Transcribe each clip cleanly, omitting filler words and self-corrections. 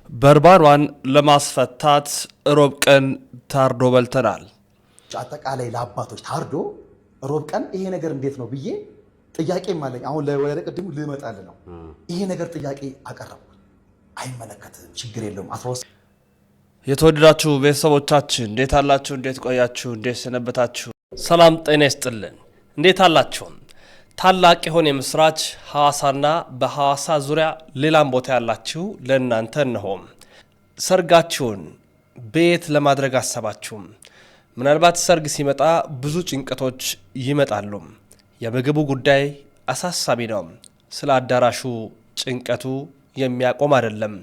በርባሯን ለማስፈታት ሮብ ቀን ታርዶ በልተናል። አጠቃላይ ለአባቶች ታርዶ ሮብ ቀን ይሄ ነገር እንዴት ነው ብዬ ጥያቄ ማለኝ። አሁን ለወለ ቀድሙ ልመጣል ነው ይሄ ነገር ጥያቄ አቀረብኩ። አይመለከትም፣ ችግር የለውም። የተወደዳችሁ ቤተሰቦቻችን እንዴት አላችሁ? እንዴት ቆያችሁ? እንዴት ሰነበታችሁ? ሰላም ጤና ይስጥልን። እንዴት አላችሁ? ታላቅ የሆነ የምስራች ሐዋሳና በሐዋሳ ዙሪያ ሌላም ቦታ ያላችሁ ለእናንተ እነሆም ሰርጋችሁን ቤት ለማድረግ አሰባችሁም። ምናልባት ሰርግ ሲመጣ ብዙ ጭንቀቶች ይመጣሉ። የምግቡ ጉዳይ አሳሳቢ ነው። ስለ አዳራሹ ጭንቀቱ የሚያቆም አይደለም።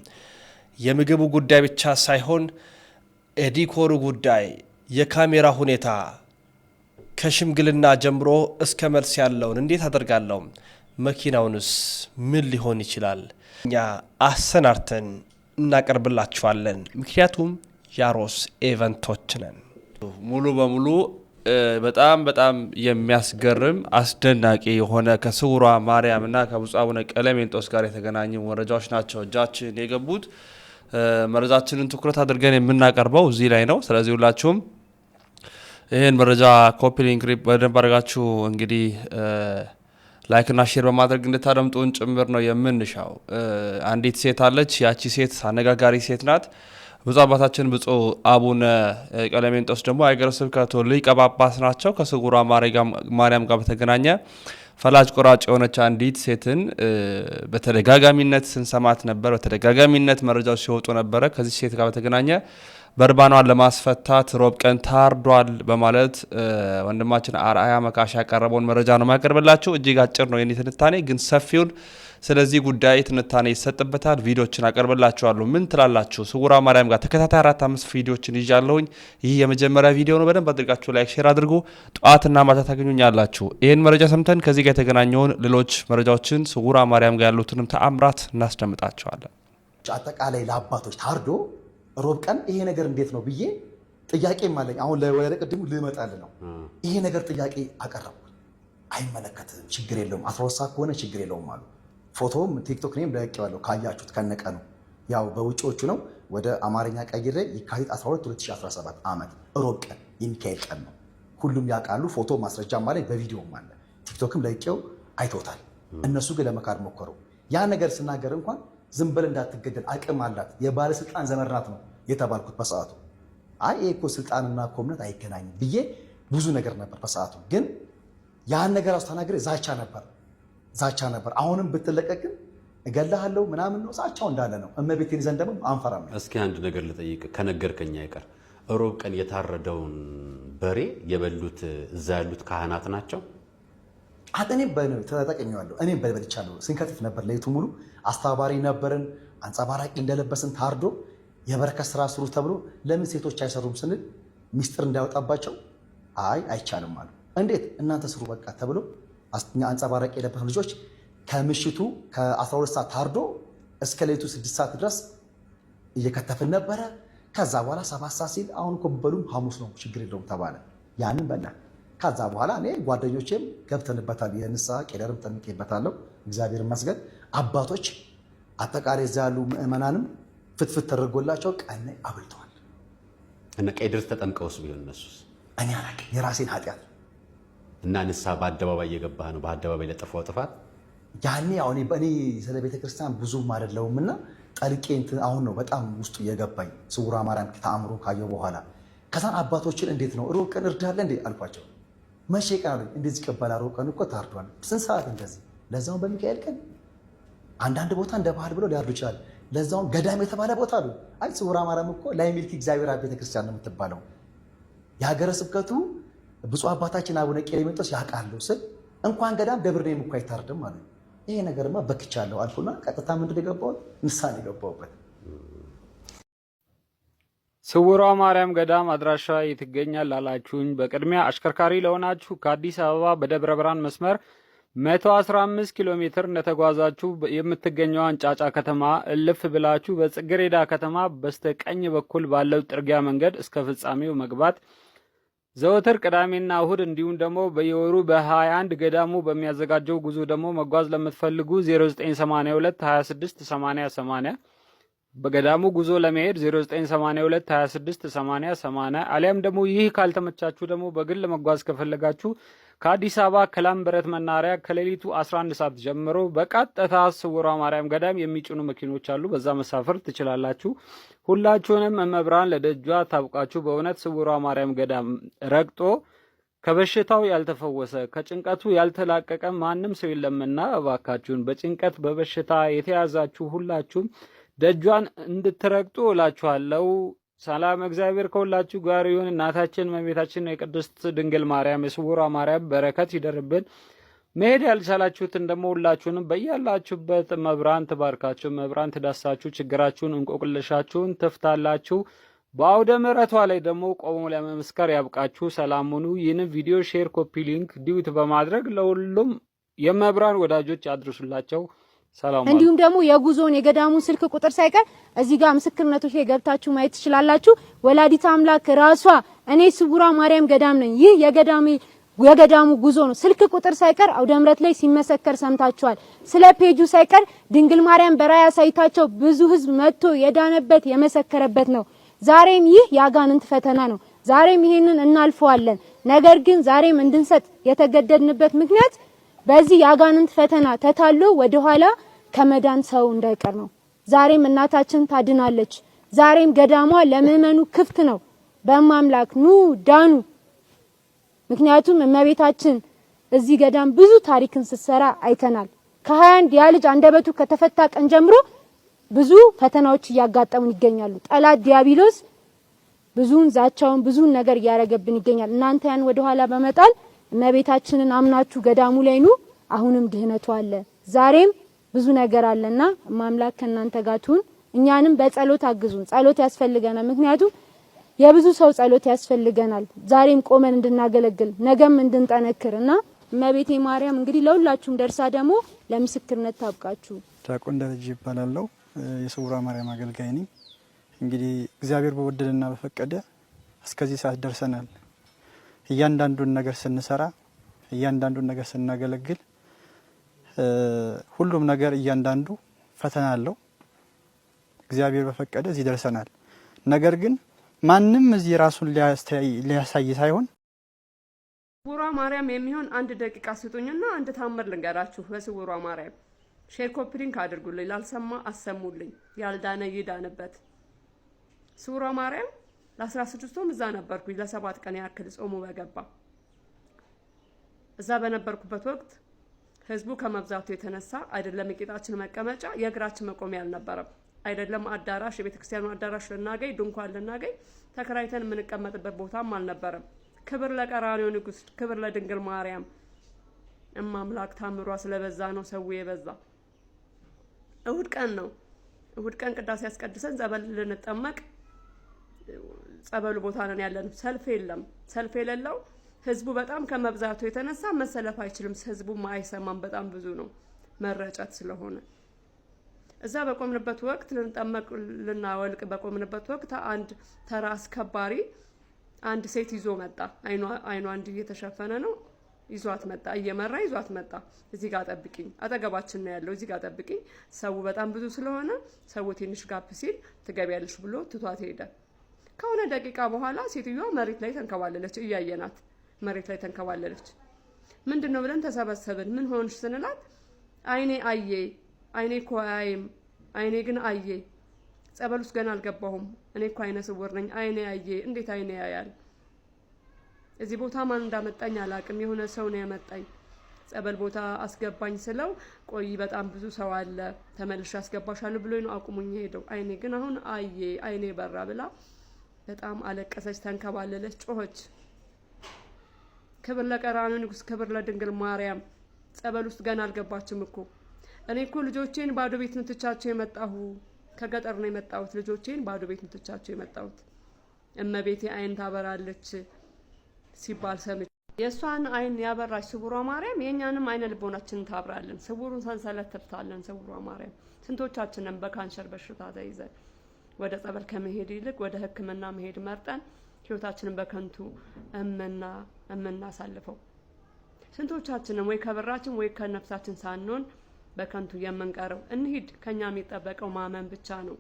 የምግቡ ጉዳይ ብቻ ሳይሆን የዲኮሩ ጉዳይ፣ የካሜራ ሁኔታ ከሽምግልና ጀምሮ እስከ መልስ ያለውን እንዴት አደርጋለሁ? መኪናውንስ ምን ሊሆን ይችላል? እኛ አሰናርተን እናቀርብላችኋለን። ምክንያቱም ያሮስ ኤቨንቶች ነን። ሙሉ በሙሉ በጣም የሚያስገርም አስደናቂ የሆነ ከስውሯ ማርያምና ከብፁዕ አቡነ ቀለሜንጦስ ጋር የተገናኙ መረጃዎች ናቸው እጃችን የገቡት። መረጃችንን ትኩረት አድርገን የምናቀርበው እዚህ ላይ ነው። ስለዚህ ሁላችሁም ይህን መረጃ ኮፒ ሊንክ በደንብ አድርጋችሁ እንግዲህ ላይክና ሼር በማድረግ እንድታደምጡን ጭምር ነው የምንሻው። አንዲት ሴት አለች። ያቺ ሴት አነጋጋሪ ሴት ናት። ብፁዕ አባታችን ብፁዕ አቡነ ቀለሜንጦስ ደግሞ የሀገረ ስብከቱ ሊቀ ጳጳስ ናቸው። ከስውሯ ማርያም ጋር በተገናኘ ፈላጭ ቆራጭ የሆነች አንዲት ሴትን በተደጋጋሚነት ስንሰማት ነበር። በተደጋጋሚነት መረጃዎች ሲወጡ ነበረ። ከዚህ ሴት ጋር በተገናኘ በርባኗን ለማስፈታት ሮብ ቀን ታርዷል በማለት ወንድማችን አርአያ መካሻ ያቀረበውን መረጃ ነው ማቀርብላችሁ። እጅግ አጭር ነው የኔ ትንታኔ፣ ግን ሰፊውን ስለዚህ ጉዳይ ትንታኔ ይሰጥበታል። ቪዲዮችን አቀርብላችኋለሁ። ምን ትላላችሁ? ስውሯ ማርያም ጋር ተከታታይ 4-5 ቪዲዮችን ይዣለሁኝ። ይህ የመጀመሪያ ቪዲዮ ነው። በደንብ አድርጋችሁ ላይክ ሼር አድርጉ። ጠዋትና ማታ ታገኙኛላችሁ። ይህን መረጃ ሰምተን ከዚህ ጋር የተገናኘውን ሌሎች መረጃዎችን ስውሯ ማርያም ጋር ያሉትንም ተአምራት እናስደምጣቸዋለን። አጠቃላይ ለአባቶች ታርዶ ሮብ ቀን ይሄ ነገር እንዴት ነው ብዬ ጥያቄ ማለኝ። አሁን ለወለ ቀድሙ ልመጣል ነው ይሄ ነገር ጥያቄ አቀረብኩ። አይመለከትም፣ ችግር የለውም። 12 ሰዓት ከሆነ ችግር የለውም አሉ። ፎቶውም ቲክቶክ ኔም ለቀዋለሁ ካያችሁት ከነቀኑ ያው በውጪዎቹ ነው። ወደ አማርኛ ቀይሬ የካቲት 12 2017 ዓመት ሮብ ቀን የሚካኤል ቀን ነው። ሁሉም ያውቃሉ። ፎቶ ማስረጃ ማለት በቪዲዮም አለ። ቲክቶክም ለቀው አይቶታል። እነሱ ግን ለመካድ ሞከሩ። ያ ነገር ስናገር እንኳን ዝም ብለህ እንዳትገደል አቅም አላት የባለስልጣን ዘመድ ናት ነው የተባልኩት በሰዓቱ። አይ እኮ ስልጣንና እኮ እምነት አይገናኝም ብዬ ብዙ ነገር ነበር በሰዓቱ። ግን ያን ነገር አስተናግሬ ዛቻ ነበር። አሁንም ብትለቀቅም እገልሃለሁ ምናምን ነው ዛቻው እንዳለ ነው። እመቤቴን ይዘን ደግሞ አንፈራም። እስኪ አንድ ነገር ልጠይቅ ከነገርከኝ አይቀር ሮብ ቀን የታረደውን በሬ የበሉት እዛ ያሉት ካህናት ናቸው? እኔም ተጠቅሜዋለሁ። እኔም በልቻለሁ። ስንከትፍ ነበር ለይቱ ሙሉ አስተባባሪ ነበርን። አንጸባራቂ እንደለበስን ታርዶ የበረከት ስራ ስሩ ተብሎ ለምን ሴቶች አይሰሩም ስንል ሚስጥር እንዳያወጣባቸው አይቻልም አሉ። እንዴት እናንተ ስሩ በቃ ተብሎ አንጸባራቂ የለበስን ልጆች ከምሽቱ ከ12 ሰዓት ታርዶ እስከ ሌቱ 6 ሰዓት ድረስ እየከተፍን ነበረ። ከዛ በኋላ 7 ሰዓት ሲል አሁን እኮ በሉም ሐሙስ ነው ችግር የለውም ተባለ። ያንን በላን። ከዛ በኋላ እኔ ጓደኞቼም ገብተንበታል። የንስሐ ቄደርም ጠምቄበታለሁ። እግዚአብሔር ይመስገን። አባቶች አጠቃላይ እዛ ያሉ ምእመናንም ፍትፍት ተደርጎላቸው ቀን አብልተዋል። እና ቄደር ተጠምቀውስ ቢሆን እነሱስ? እኔ አላውቅም። የራሴን ኃጢአት እና ንስሐ በአደባባይ እየገባህ ነው። በአደባባይ ለጠፋው ጥፋት ያኔ አሁን እኔ ስለ ቤተክርስቲያን ብዙም አይደለሁም እና ጠልቄ አሁን ነው በጣም ውስጡ የገባኝ ስውሯ ማርያም ተአምሮ ካየው በኋላ። ከዛን አባቶችን እንዴት ነው ሮብ ቀን እርዳለ እንዴ አልኳቸው። መቼ ቀን አሉኝ። እንደዚህ ቀበላ ሮብ ቀን እኮ ታርዷል። ስንት ሰዓት እንደዚህ? ለዛውም በሚካኤል ቀን። አንዳንድ ቦታ እንደ ባህል ብሎ ሊያርዱ ይችላል። ለዛውም ገዳም የተባለ ቦታ አሉ። አይ ስውሯ ማርያም እኮ ላይ ሚልኪ እግዚአብሔር አብ ቤተክርስቲያን ነው የምትባለው። የሀገረ ስብከቱ ብፁዕ አባታችን አቡነ ቀለሜንጦስ ያውቃሉ ስል እንኳን ገዳም ደብር ነው እኮ አይታርድም አሉ። ይሄ ነገርማ በክቻለሁ አልኩና ቀጥታ ምንድን የገባሁት ንስሐ የገባሁበት። ስውሯ ማርያም ገዳም አድራሻ የትገኛል ላላችሁኝ፣ በቅድሚያ አሽከርካሪ ለሆናችሁ ከአዲስ አበባ በደብረ ብርሃን መስመር 115 ኪሎ ሜትር እንደተጓዛችሁ የምትገኘዋን ጫጫ ከተማ እልፍ ብላችሁ በጽጌረዳ ከተማ በስተቀኝ በኩል ባለው ጥርጊያ መንገድ እስከ ፍጻሜው መግባት ዘወትር ቅዳሜና እሁድ እንዲሁም ደግሞ በየወሩ በ21 ገዳሙ በሚያዘጋጀው ጉዞ ደግሞ መጓዝ ለምትፈልጉ 0982 26 80 80 በገዳሙ ጉዞ ለመሄድ 0982 26 80 80 አሊያም ደግሞ ይህ ካልተመቻችሁ ደግሞ በግል መጓዝ ከፈለጋችሁ ከአዲስ አበባ ከላምበረት መናሪያ ከሌሊቱ 11 ሰዓት ጀምሮ በቀጥታ ስውሯ ማርያም ገዳም የሚጭኑ መኪኖች አሉ። በዛ መሳፈር ትችላላችሁ። ሁላችሁንም እመብርሃን ለደጇ ታብቃችሁ። በእውነት ስውሯ ማርያም ገዳም ረግጦ ከበሽታው ያልተፈወሰ ከጭንቀቱ ያልተላቀቀ ማንም ሰው የለምና እባካችሁን በጭንቀት በበሽታ የተያዛችሁ ሁላችሁም ደጇን እንድትረግጡ እላችኋለሁ። ሰላም እግዚአብሔር ከሁላችሁ ጋር ይሁን። እናታችን እመቤታችን የቅድስት ድንግል ማርያም የስውሯ ማርያም በረከት ይደርብን። መሄድ ያልቻላችሁትን ደግሞ ሁላችሁንም በያላችሁበት መብራን ትባርካችሁ፣ መብራን ትዳሳችሁ፣ ችግራችሁን እንቆቅልሻችሁን ትፍታላችሁ። በአውደ ምሕረቷ ላይ ደግሞ ቆሞ ለመመስከር ያብቃችሁ። ሰላም ሁኑ። ይህንን ቪዲዮ ሼር፣ ኮፒ ሊንክ፣ ዲዩት በማድረግ ለሁሉም የመብራን ወዳጆች ያድርሱላቸው። ሰላም። እንዲሁም ደግሞ የጉዞን የገዳሙን ስልክ ቁጥር ሳይቀር እዚህ ጋር ምስክርነቶች ላይ ገብታችሁ ማየት ትችላላችሁ። ወላዲተ አምላክ ራሷ እኔ ስውሯ ማርያም ገዳም ነኝ፣ ይህ የገዳሙ ጉዞ ነው። ስልክ ቁጥር ሳይቀር አውደ ምሕረት ላይ ሲመሰከር ሰምታችኋል። ስለ ፔጁ ሳይቀር ድንግል ማርያም በራእይ አሳይታቸው ብዙ ሕዝብ መጥቶ የዳነበት የመሰከረበት ነው። ዛሬም ይህ የአጋንንት ፈተና ነው። ዛሬም ይሄንን እናልፈዋለን። ነገር ግን ዛሬም እንድንሰጥ የተገደድንበት ምክንያት በዚህ የአጋንንት ፈተና ተታሎ ወደ ኋላ ከመዳን ሰው እንዳይቀር ነው። ዛሬም እናታችን ታድናለች። ዛሬም ገዳሟ ለምእመኑ ክፍት ነው። በማምላክ ኑ ዳኑ። ምክንያቱም እመቤታችን እዚህ ገዳም ብዙ ታሪክን ስትሰራ አይተናል። ከ21 ያ ልጅ አንደበቱ ከተፈታ ቀን ጀምሮ ብዙ ፈተናዎች እያጋጠሙን ይገኛሉ። ጠላት ዲያብሎስ ብዙን ዛቻውን ብዙን ነገር እያረገብን ይገኛል። እናንተ ያን ወደ ኋላ በመጣል እመቤታችንን አምናችሁ ገዳሙ ላይ ኑ። አሁንም ድህነቱ አለ። ዛሬም ብዙ ነገር አለና ማምላክ ከናንተ ጋር ትሁን። እኛንም በጸሎት አግዙን። ጸሎት ያስፈልገናል። ምክንያቱም የብዙ ሰው ጸሎት ያስፈልገናል። ዛሬም ቆመን እንድናገለግል ነገም እንድንጠነክርና እመቤቴ ማርያም እንግዲህ ለሁላችሁም ደርሳ ደግሞ ለምስክርነት ታብቃችሁ። ዲያቆን ደረጀ ይባላልው የስውሯ ማርያም አገልጋይ ነኝ። እንግዲህ እግዚአብሔር በወደደና በፈቀደ እስከዚህ ሰዓት ደርሰናል። እያንዳንዱን ነገር ስንሰራ እያንዳንዱን ነገር ስናገለግል ሁሉም ነገር እያንዳንዱ ፈተና አለው። እግዚአብሔር በፈቀደ እዚህ ደርሰናል። ነገር ግን ማንም እዚህ ራሱን ሊያሳይ ሳይሆን ስውሯ ማርያም የሚሆን 1 ደቂቃ ስጡኝና አንድ ታምር ልንገራችሁ። በስውሯ ማርያም ሼር ኮፒ ሊንክ አድርጉልኝ። ላልሰማ አሰሙልኝ። ያልዳነ ይዳንበት። ስውሯ ማርያም ለ16ቱም እዛ ነበርኩኝ። ለ7 ቀን ያክል ጾሙ በገባ እዛ በነበርኩበት ወቅት ህዝቡ ከመብዛቱ የተነሳ አይደለም የቂጣችን መቀመጫ የእግራችን መቆሚያ አልነበረም። አይደለም አዳራሽ የቤተክርስቲያኑ አዳራሽ ልናገኝ ድንኳን ልናገኝ ተከራይተን የምንቀመጥበት ቦታም አልነበረም። ክብር ለቀራንዮ ንጉስ፣ ክብር ለድንግል ማርያም። እማምላክ ታምሯ ስለበዛ ነው ሰው የበዛ። እሁድ ቀን ነው። እሁድ ቀን ቅዳሴ ያስቀድሰን ጸበል ልንጠመቅ ጸበሉ ቦታ ነን ያለን። ሰልፍ የለም። ሰልፍ የሌለው ህዝቡ በጣም ከመብዛቱ የተነሳ መሰለፍ አይችልም። ህዝቡ ማይሰማም በጣም ብዙ ነው መረጨት ስለሆነ። እዛ በቆምንበት ወቅት ልንጠመቅ ልናወልቅ በቆምንበት ወቅት አንድ ተራ አስከባሪ አንድ ሴት ይዞ መጣ። አይኗ እንዲህ እየተሸፈነ ነው። ይዟት መጣ። እየመራ ይዟት መጣ። እዚህ ጋር ጠብቂኝ፣ አጠገባችን ነው ያለው፣ እዚህ ጋር ጠብቂኝ። ሰው በጣም ብዙ ስለሆነ ሰው ትንሽ ጋፕ ሲል ትገቢያለሽ ብሎ ትቷት ሄደ። ከሆነ ደቂቃ በኋላ ሴትዮዋ መሬት ላይ ተንከባለለች። እያየናት መሬት ላይ ተንከባለለች። ምንድነው ብለን ተሰበሰብን። ምን ሆንሽ ስንላት አይኔ አየ፣ አይኔ እኮ አያይም፣ አይኔ ግን አየ። ጸበል ውስጥ ገና አልገባሁም። እኔ እኮ አይነ ስውር ነኝ። አይኔ አየ። እንዴት አይኔ ያያል? እዚህ ቦታ ማን እንዳመጣኝ አላቅም። የሆነ ሰው ነው ያመጣኝ። ጸበል ቦታ አስገባኝ ስለው ቆይ በጣም ብዙ ሰው አለ ተመልሼ አስገባሻለሁ ብሎኝ ነው አቁሙኝ ሄደው። አይኔ ግን አሁን አየ፣ አይኔ በራ ብላ በጣም አለቀሰች፣ ተንከባለለች፣ ጮኸች። ክብር ለቀራንዮ ንጉስ፣ ክብር ለድንግል ማርያም። ጸበል ውስጥ ገና አልገባችም እኮ። እኔ እኮ ልጆቼን ባዶ ቤት ምትቻቸው የመጣሁ ከገጠር ነው የመጣሁት። ልጆቼን ባዶ ቤት ምትቻቸው የመጣሁት እመቤቴ አይን ታበራለች ሲባል ሰምቼ የእሷን አይን ያበራች ስውሯ ማርያም የእኛንም አይነ ልቦናችንን ታብራለን። ስውሩን ሰንሰለት ትፍታለን ስውሯ ማርያም። ስንቶቻችንን በካንሰር በሽታ ተይዘን ወደ ጸበል ከመሄድ ይልቅ ወደ ሕክምና መሄድ መርጠን ህይወታችንን በከንቱ እምናሳልፈው። ስንቶቻችንን ወይ ከብራችን ወይ ከነፍሳችን ሳንሆን በከንቱ የምንቀረው። እንሂድ። ከኛ የሚጠበቀው ማመን ብቻ ነው።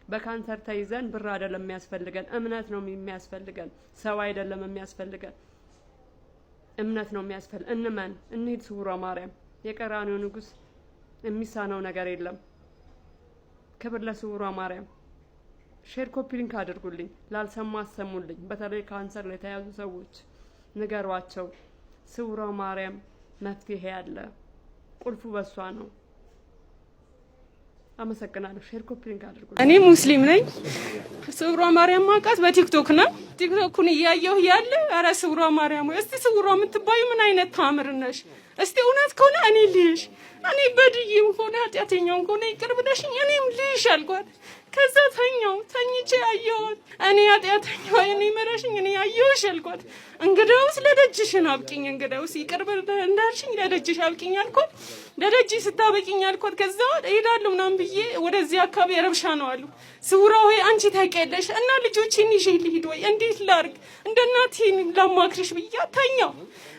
በካንሰር ተይዘን ብር አይደለም የሚያስፈልገን፣ እምነት ነው የሚያስፈልገን። ሰው አይደለም የሚያስፈልገን፣ እምነት ነው የሚያስፈልገን። እንመን፣ እንሂድ ስውሯ ማርያም። የቀራንዮ ንጉስ የሚሳነው ነገር የለም። ክብር ለስውሯ ማርያም። ሼር ኮፒ ሊንክ አድርጉልኝ፣ ላልሰማ አሰሙልኝ። በተለይ ካንሰር ላይ የተያዙ ሰዎች ንገሯቸው፣ ስውሯ ማርያም መፍትሄ ያለ፣ ቁልፉ በሷ ነው። አመሰግናለሁ። ሼር ኮፒ ሊንክ አድርጉልኝ። እኔ ሙስሊም ነኝ። ስውሯ ማርያም ማውቃት በቲክቶክ ነው። ቲክቶኩን እያየሁ ያለ አረ ስውሯ ማርያም ወይ እስቲ ስውሯ የምትባዩ ምን አይነት ታምር ነሽ? እስቲ እውነት ከሆነ እኔ ልይሽ፣ እኔ በድዬም ሆነ ኃጢአተኛውም ሆነ ይቅር ብለሽኝ እኔም ልይሽ አልኳት። ከዛ ተኝቼ አየኋት። እኔ ኃጢአተኛው እኔ መረሽኝ እኔ አየሁሽ አልኳት። እንግዳውስ ለደጅሽን አብቂኝ፣ እንግዳውስ ይቅር እንዳልሽኝ ለደጅሽ አብቂኝ አልኳት። ለደጅ ስታበቂኝ አልኳት። ከዛ እሄዳለሁ ምናምን ብዬ ወደዚህ አካባቢ ረብሻ ነው አሉ። ስውሯ ሆይ አንቺ ታውቂያለሽ እና ልጆቼን ይዤ ልሂድ ወይ እንዴት ላርግ? እንደ እናቴ ላማክርሽ ብዬ ተኛው።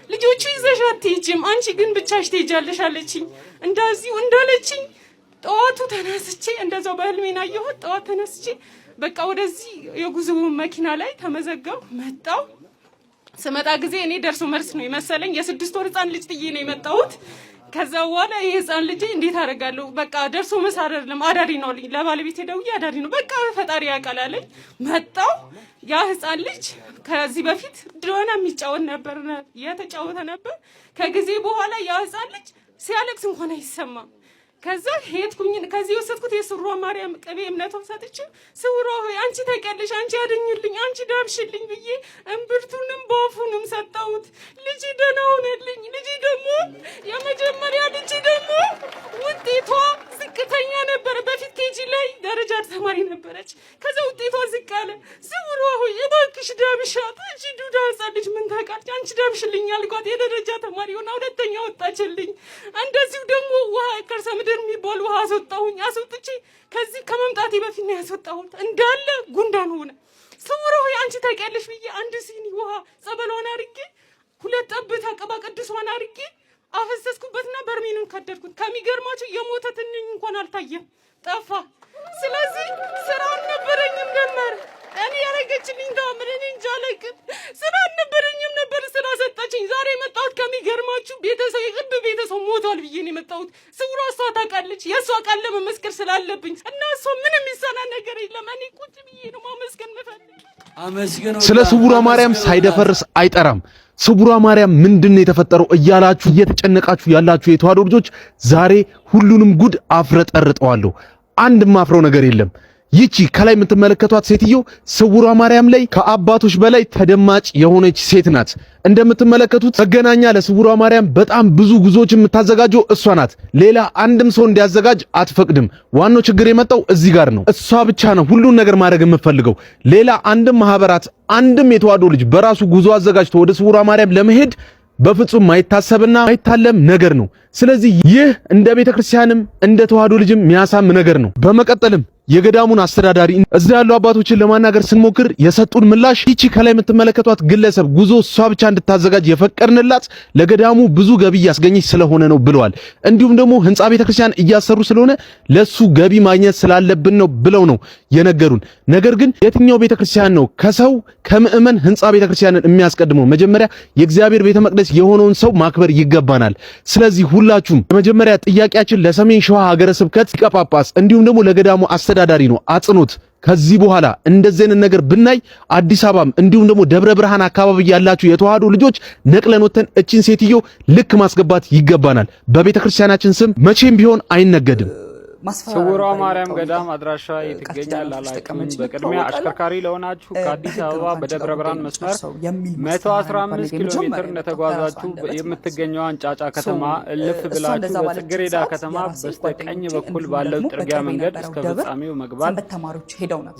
ልጆቹ ይዘሽ አትሄጂም አንቺ ግን ብቻሽ ትሄጃለሽ አለችኝ። እንደዚሁ እንዳለችኝ ጠዋቱ ተነስቼ እንደዛው በህልሜና አየሁት። ጠዋት ተነስቼ በቃ ወደዚህ የጉዞ መኪና ላይ ተመዘገው መጣው። ስመጣ ጊዜ እኔ ደርሶ መልስ ነው የመሰለኝ። የ6 ወር ህፃን ልጅ ጥዬ ነው የመጣሁት። ከዛ በኋላ ይሄ ህፃን ልጅ እንዴት አደርጋለሁ? በቃ ደርሶ መልስ አይደለም አዳሪ ነው አለኝ። ለባለቤቴ ደውዬ አዳሪ ነው በቃ ፈጣሪ ያውቃል አለኝ። መጣው። ያ ህፃን ልጅ ከዚህ በፊት ድሮና የሚጫወት ነበር የተጫወተ ነበር። ከጊዜ በኋላ ያ ህፃን ልጅ ሲያለቅስ እንኳን አይሰማም። ከዛ ሄድኩኝ። ከዚህ ወሰድኩት የስውሯ ማርያም ቅቤ እምነቷ ሰጥቼ ስውሯ ሆይ አንቺ ታውቂያለሽ፣ አንቺ አድኝልኝ፣ አንቺ ዳብሽልኝ ብዬ እምብርቱንም ባፉንም ሰጣሁት። ልጅ ደህና ሆነልኝ። ልጅ ደግሞ የመጀመሪያ ልጅ ደግሞ ውጤቷ ዝቅተኛ ነበረ። በፊት ኬጂ ላይ ደረጃ ተማሪ ነበረች። ከዛ ውጤቷ ዝቅ አለ። ስውሯ ሆይ እባክሽ ዳብሻት፣ እቺ ዱዳ ህፃን ልጅ ምን ታውቃለች፣ አንቺ ዳብሽልኝ አልኳት። የደረጃ ተማሪ ሆና ሁለተኛ ወጣችልኝ። እንደዚሁ ደግሞ ውሃ ከርሰ ምድር የሚባል ውሃ አስወጣሁኝ። አስወጥቼ ከዚህ ከመምጣቴ በፊት ነው ያስወጣሁት። እንዳለ ጉንዳን ሆነ። ስውሯ ሆይ አንቺ ታውቂያለሽ ብዬ አንድ ሲኒ ውሃ ጸበሏን አድርጌ 2 ጠብታ ቅባ ቅዱሷን አድርጌ አፈሰስኩበትና በርሜኑን ከደድኩት። ከሚገርማችሁ የሞተ ትንኝ እንኳን አልታየም፣ ጠፋ። ስለዚህ ስራ አልነበረኝም ነበር። እኔ ያረገችልኝ ታምር እኔ እንጃ አለቅም። ስራ አልነበረኝም ነበር፣ ስራ ሰጣችኝ። ዛሬ የመጣሁት ከሚገርማችሁ ቤተሰብ የቅርብ ቤተሰብ ሞቷል ብዬ ነው የመጣሁት። ስውሯ እሷ ታውቃለች። የእሷ ቃል ለመመስከር ስላለብኝ እና እሷ ምንም የሚሰራ ነገር የለም። እኔ ቁጭ ብዬ ነው ማመስገን የምፈልግ። ስለ ስውሯ ማርያም ሳይደፈርስ አይጠራም። ስውሯ ማርያም ምንድነው የተፈጠረው እያላችሁ እየተጨነቃችሁ ያላችሁ የተዋሕዶ ልጆች ዛሬ ሁሉንም ጉድ አፍረጠርጠዋለሁ። አንድ ማፍረው ነገር የለም። ይቺ ከላይ የምትመለከቷት ሴትዮ ስውሯ ማርያም ላይ ከአባቶች በላይ ተደማጭ የሆነች ሴት ናት። እንደምትመለከቱት መገናኛ ለስውሯ ማርያም በጣም ብዙ ጉዞዎች የምታዘጋጀው እሷ ናት። ሌላ አንድም ሰው እንዲያዘጋጅ አትፈቅድም። ዋናው ችግር የመጣው እዚህ ጋር ነው። እሷ ብቻ ነው ሁሉን ነገር ማድረግ የምትፈልገው። ሌላ አንድም ማህበራት አንድም የተዋሕዶ ልጅ በራሱ ጉዞ አዘጋጅቶ ወደ ስውሯ ማርያም ለመሄድ በፍጹም ማይታሰብና ማይታለም ነገር ነው። ስለዚህ ይህ እንደ ቤተክርስቲያንም እንደ ተዋሕዶ ልጅም የሚያሳም ነገር ነው። በመቀጠልም የገዳሙን አስተዳዳሪ እዛ ያሉ አባቶችን ለማናገር ስንሞክር የሰጡን ምላሽ ይቺ ከላይ የምትመለከቷት ግለሰብ ጉዞ እሷ ብቻ እንድታዘጋጅ የፈቀድንላት ለገዳሙ ብዙ ገቢ ያስገኘች ስለሆነ ነው ብለዋል። እንዲሁም ደግሞ ህንጻ ቤተክርስቲያን እያሰሩ ስለሆነ ለሱ ገቢ ማግኘት ስላለብን ነው ብለው ነው የነገሩን። ነገር ግን የትኛው ቤተክርስቲያን ነው ከሰው ከምእመን ህንጻ ቤተክርስቲያንን የሚያስቀድመው? መጀመሪያ የእግዚአብሔር ቤተ መቅደስ የሆነውን ሰው ማክበር ይገባናል። ስለዚህ ሁላችሁም የመጀመሪያ ጥያቄያችን ለሰሜን ሸዋ ሀገረ ስብከት ሊቀ ጳጳስ እንዲሁም ደግሞ ለገዳሙ አስተዳዳሪ ነው አጽኑት። ከዚህ በኋላ እንደዚህ አይነት ነገር ብናይ አዲስ አበባም እንዲሁም ደግሞ ደብረ ብርሃን አካባቢ ያላችሁ የተዋሕዶ ልጆች ነቅለን ወተን እቺን ሴትዮ ልክ ማስገባት ይገባናል። በቤተክርስቲያናችን ስም መቼም ቢሆን አይነገድም። ስውሯ ማርያም ገዳም አድራሻ የት ይገኛል ላላችሁኝ በቅድሚያ አሽከርካሪ ለሆናችሁ ከአዲስ አበባ በደብረ ብርሃን መስመር 115 ኪሎ ሜትር እንደተጓዛችሁ የምትገኘዋን ጫጫ ከተማ እልፍ ብላችሁ በጽጌረዳ ከተማ በስተቀኝ በኩል ባለው ጥርጊያ መንገድ እስከ ፍጻሜው መግባት፣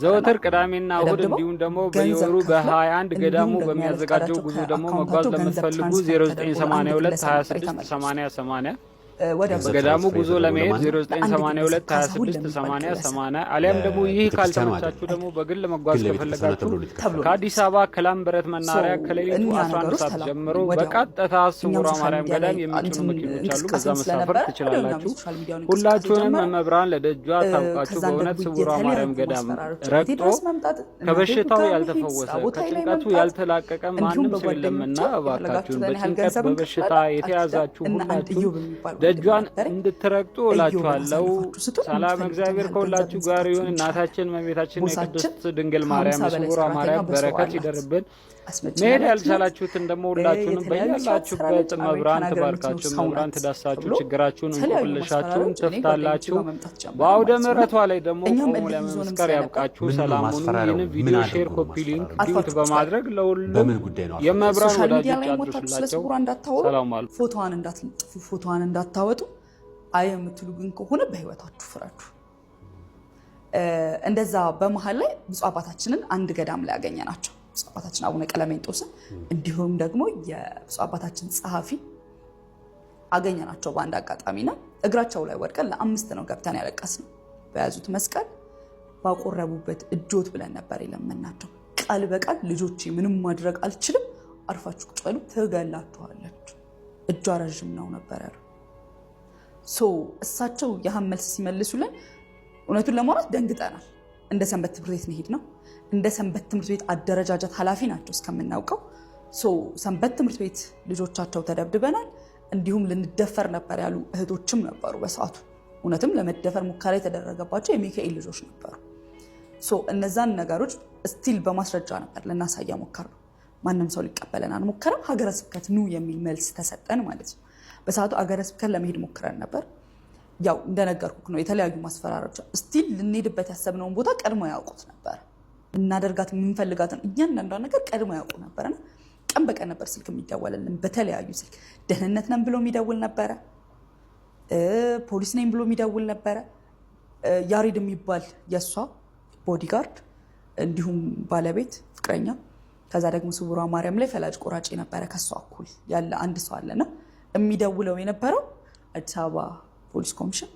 ዘወትር ቅዳሜና እሁድ እንዲሁም ደግሞ በየወሩ በ21 ገዳሙ በሚያዘጋጀው ጉዞ ደግሞ መጓዝ ለምትፈልጉ 0982 26 80 80 በገዳሙ ጉዞ ለመሄድ 0982 26 80 80 አሊያም ደግሞ ይህ ካልተመቻችሁ ደግሞ በግል መጓዝ ከፈለጋችሁ ከአዲስ አበባ ከላምበረት መናኸሪያ ከሌሊቱ 11 ሰዓት ጀምሮ በቀጥታ ስውሯ ማርያም ገዳም የሚጭኑ መኪኖች አሉ። በዛ መሳፈር ትችላላችሁ። ሁላችሁንም መብራን ለደጇ ታውቃችሁ በእውነት ስውሯ ማርያም ገዳም ረግጦ ከበሽታው ያልተፈወሰ ከጭንቀቱ ያልተላቀቀ ማንም ሰው የለምና እባካችሁን በጭንቀት በበሽታ የተያዛችሁ ሁላችሁ ደጇን እንድትረግጡ እላችኋለሁ። ሰላም እግዚአብሔር ከሁላችሁ ጋር ይሁን። እናታችን እመቤታችን የቅድስት ድንግል ማርያም ስውሯ ማርያም በረከት ይደርብን። መሄድ ያልቻላችሁትን ደግሞ ሁላችሁንም በያላችሁበት መብራን ትባርካችሁ፣ መብራን ትዳሳችሁ፣ ችግራችሁን እንቆቅልሻችሁን ትፍታላችሁ። በአውደ ምሕረቷ ላይ ደግሞ ቆሞ ለመመስከር ያብቃችሁ። ሰላሙን ይህን ቪዲዮ ሼር፣ ኮፒ ሊንክ ዲዩት በማድረግ ለሁሉም የመብራን ወዳጆች አድርሱላቸው። ሰላም አሉ። ፎቶዋን እንዳታወጡ አይ የምትሉ ግን ከሆነ በህይወታችሁ ፍረዱ። እንደዛ በመሃል ላይ ብፁዕ አባታችንን አንድ ገዳም ላይ ያገኘናቸው ብፁዕ አባታችን አቡነ ቀለሜንጦስን እንዲሁም ደግሞ የብፁዕ አባታችን ጸሐፊ አገኘናቸው በአንድ አጋጣሚና እግራቸው ላይ ወድቀን ለአምስት ነው ገብተን ያለቀስነው። በያዙት መስቀል ባቆረቡበት እጆት ብለን ነበር የለመናቸው። ቃል በቃል ልጆቼ ምንም ማድረግ አልችልም፣ አርፋችሁ ቁጭ በሉ፣ ትገላችኋለች፣ እጇ ረዥም ነው ነበር ያሉ። እሳቸው ያህን መልስ ሲመልሱልን እውነቱን ለማውራት ደንግጠናል። እንደ ሰንበት ትምህርት ቤት መሄድ ነው። እንደ ሰንበት ትምህርት ቤት አደረጃጀት ኃላፊ ናቸው እስከምናውቀው። ሰንበት ትምህርት ቤት ልጆቻቸው ተደብድበናል፣ እንዲሁም ልንደፈር ነበር ያሉ እህቶችም ነበሩ በሰዓቱ። እውነትም ለመደፈር ሙከራ የተደረገባቸው የሚካኤል ልጆች ነበሩ። እነዛን ነገሮች ስቲል በማስረጃ ነበር ልናሳያ ሞከርነው። ማንም ሰው ሊቀበለን አልሞከረም። ሀገረ ስብከት ኑ የሚል መልስ ተሰጠን ማለት ነው። በሰዓቱ ሀገረ ስብከት ለመሄድ ሞክረን ነበር። ያው እንደነገርኩህ ነው የተለያዩ ማስፈራሪያዎች ስቲል ልንሄድበት ያሰብነውን ቦታ ቀድሞ ያውቁት ነበር። እናደርጋት የምንፈልጋትን እያንዳንዷን ነገር ቀድሞ ያውቁ ነበርና ቀን በቀን ነበር ስልክ የሚደወልልን። በተለያዩ ስልክ ደህንነት ነን ብሎ የሚደውል ነበረ፣ ፖሊስ ነኝ ብሎ የሚደውል ነበረ። ያሬድ የሚባል የእሷ ቦዲጋርድ እንዲሁም ባለቤት ፍቅረኛ፣ ከዛ ደግሞ ስውሯ ማርያም ላይ ፈላጭ ቆራጭ ነበረ ከሷ እኩል ያለ አንድ ሰው አለና የሚደውለው የነበረው አዲስ አበባ ፖሊስ ኮሚሽን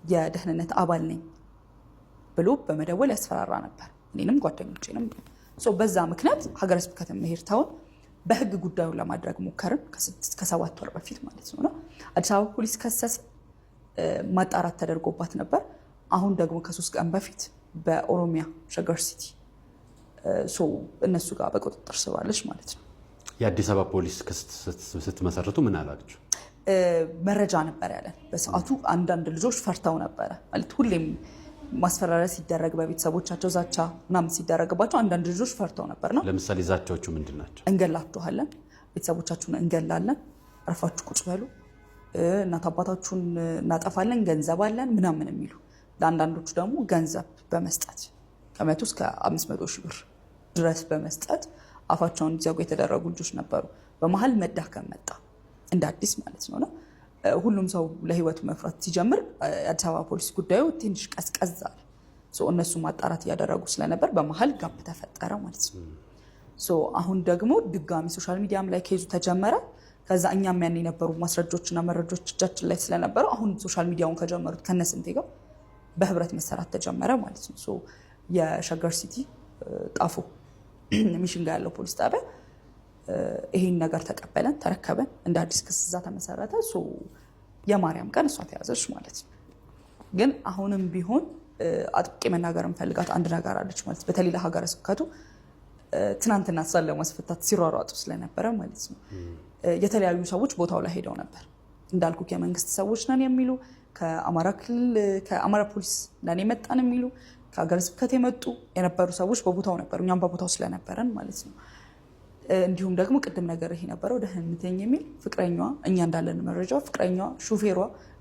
የደህንነት አባል ነኝ ብሎ በመደወል ያስፈራራ ነበር እኔንም ጓደኞቼንም። በዛ ምክንያት ሀገረ ስብከት መሄድ ታውን በህግ ጉዳዩን ለማድረግ ሞከርን ከ7 ወር በፊት ማለት ነው። አዲስ አበባ ፖሊስ ከሰሰ፣ ማጣራት ተደርጎባት ነበር። አሁን ደግሞ ከ3 ቀን በፊት በኦሮሚያ ሸገር ሲቲ እነሱ ጋር በቁጥጥር ስር ዋለች ማለት ነው። የአዲስ አበባ ፖሊስ ስትመሰርቱ ምን አላችሁ? መረጃ ነበር ያለን በሰዓቱ። አንዳንድ ልጆች ፈርተው ነበረ ማለት ሁሌም ማስፈራሪያ ሲደረግ በቤተሰቦቻቸው ዛቻ ምናምን ሲደረግባቸው አንዳንድ ልጆች ፈርተው ነበር ነው። ለምሳሌ ዛቻዎቹ ምንድን ናቸው? እንገላችኋለን፣ ቤተሰቦቻችሁን እንገላለን፣ አርፋችሁ ቁጭ በሉ፣ እናት አባታችሁን እናጠፋለን፣ ገንዘብ አለን ምናምን የሚሉ። ለአንዳንዶቹ ደግሞ ገንዘብ በመስጠት ከ100 እስከ 500 ሺህ ብር ድረስ በመስጠት አፋቸውን እንዲዘጉ የተደረጉ ልጆች ነበሩ። በመሀል መዳከም መጣ እንደ አዲስ ማለት ነው። ሁሉም ሰው ለህይወቱ መፍራት ሲጀምር አዲስ አበባ ፖሊስ ጉዳዩ ትንሽ ቀዝቀዝ አለ። እነሱ ማጣራት እያደረጉ ስለነበር በመሀል ጋፕ ተፈጠረ ማለት ነው። አሁን ደግሞ ድጋሚ ሶሻል ሚዲያም ላይ ኬዙ ተጀመረ። ከዛ እኛም ያን የነበሩ ማስረጃዎችና መረጃዎች እጃችን ላይ ስለነበረ አሁን ሶሻል ሚዲያውን ከጀመሩት ከነስንቴ ጋር በህብረት መሰራት ተጀመረ ማለት ነው። የሸገር ሲቲ ጣፎ ሚሽን ጋር ያለው ፖሊስ ጣቢያ ይሄን ነገር ተቀበለን፣ ተረከበን። እንደ አዲስ ክስ እዛ ተመሰረተ። የማርያም ቀን እሷ ተያዘች ማለት ነው። ግን አሁንም ቢሆን አጥብቄ መናገር እንፈልጋት አንድ ነገር አለች ማለት በተለይ ለሀገረ ስብከቱ ትናንትና እሷን ለማስፈታት ሲሯሯጡ ስለነበረ ማለት ነው። የተለያዩ ሰዎች ቦታው ላይ ሄደው ነበር እንዳልኩ የመንግስት ሰዎች ነን የሚሉ ከአማራ ክልል ከአማራ ፖሊስ ነን የመጣን የሚሉ ከሀገረ ስብከት የመጡ የነበሩ ሰዎች በቦታው ነበሩ። እኛም በቦታው ስለነበረን ማለት ነው። እንዲሁም ደግሞ ቅድም ነገር ይሄ ነበረው ደህንነተኝ የሚል ፍቅረኛዋ፣ እኛ እንዳለን መረጃው ፍቅረኛዋ፣ ሹፌሯ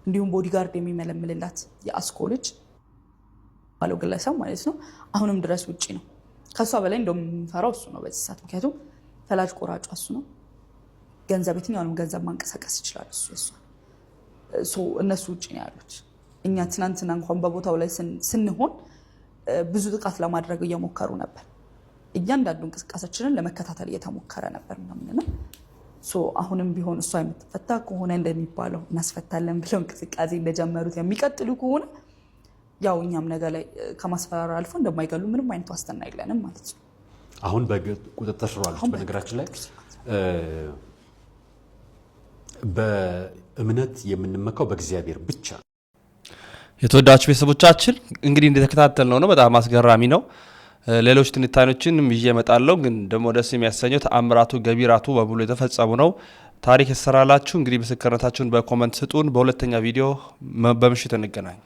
እንዲሁም ቦዲጋርድ የሚመለምልላት የአስኮ ልጅ ባለው ግለሰብ ማለት ነው አሁንም ድረስ ውጪ ነው። ከሷ በላይ እንደውም የምንፈራው እሱ ነው በዚህ ሰዓት። ምክንያቱም ፈላጭ ቆራጯ እሱ ነው። ገንዘብ የትኛውንም ገንዘብ ማንቀሳቀስ ይችላል እሱ። እነሱ ውጪ ነው ያሉት። እኛ ትናንትና እንኳን በቦታው ላይ ስንሆን ብዙ ጥቃት ለማድረግ እየሞከሩ ነበር። እያንዳንዱ እንቅስቃሴያችንን ለመከታተል እየተሞከረ ነበር ምናምን። አሁንም ቢሆን እሷ የምትፈታ ከሆነ እንደሚባለው እናስፈታለን ብለው እንቅስቃሴ እንደጀመሩት የሚቀጥሉ ከሆነ ያው እኛም ነገ ላይ ከማስፈራራ አልፎ እንደማይገሉ ምንም አይነት ዋስትና የለንም ማለት ነው። አሁን በቁጥጥር ስር ዋለች። በነገራችን ላይ በእምነት የምንመካው በእግዚአብሔር ብቻ። የተወዳችሁ ቤተሰቦቻችን እንግዲህ እንደተከታተልነው ነው። በጣም አስገራሚ ነው። ሌሎች ትንታኔዎችንም ይዤ እመጣለሁ። ግን ደግሞ ደስ የሚያሰኘው ተአምራቱ ገቢራቱ በሙሉ የተፈጸሙ ነው። ታሪክ የተሰራላችሁ እንግዲህ ምስክርነታችሁን በኮመንት ስጡን። በሁለተኛ ቪዲዮ በምሽት እንገናኝ።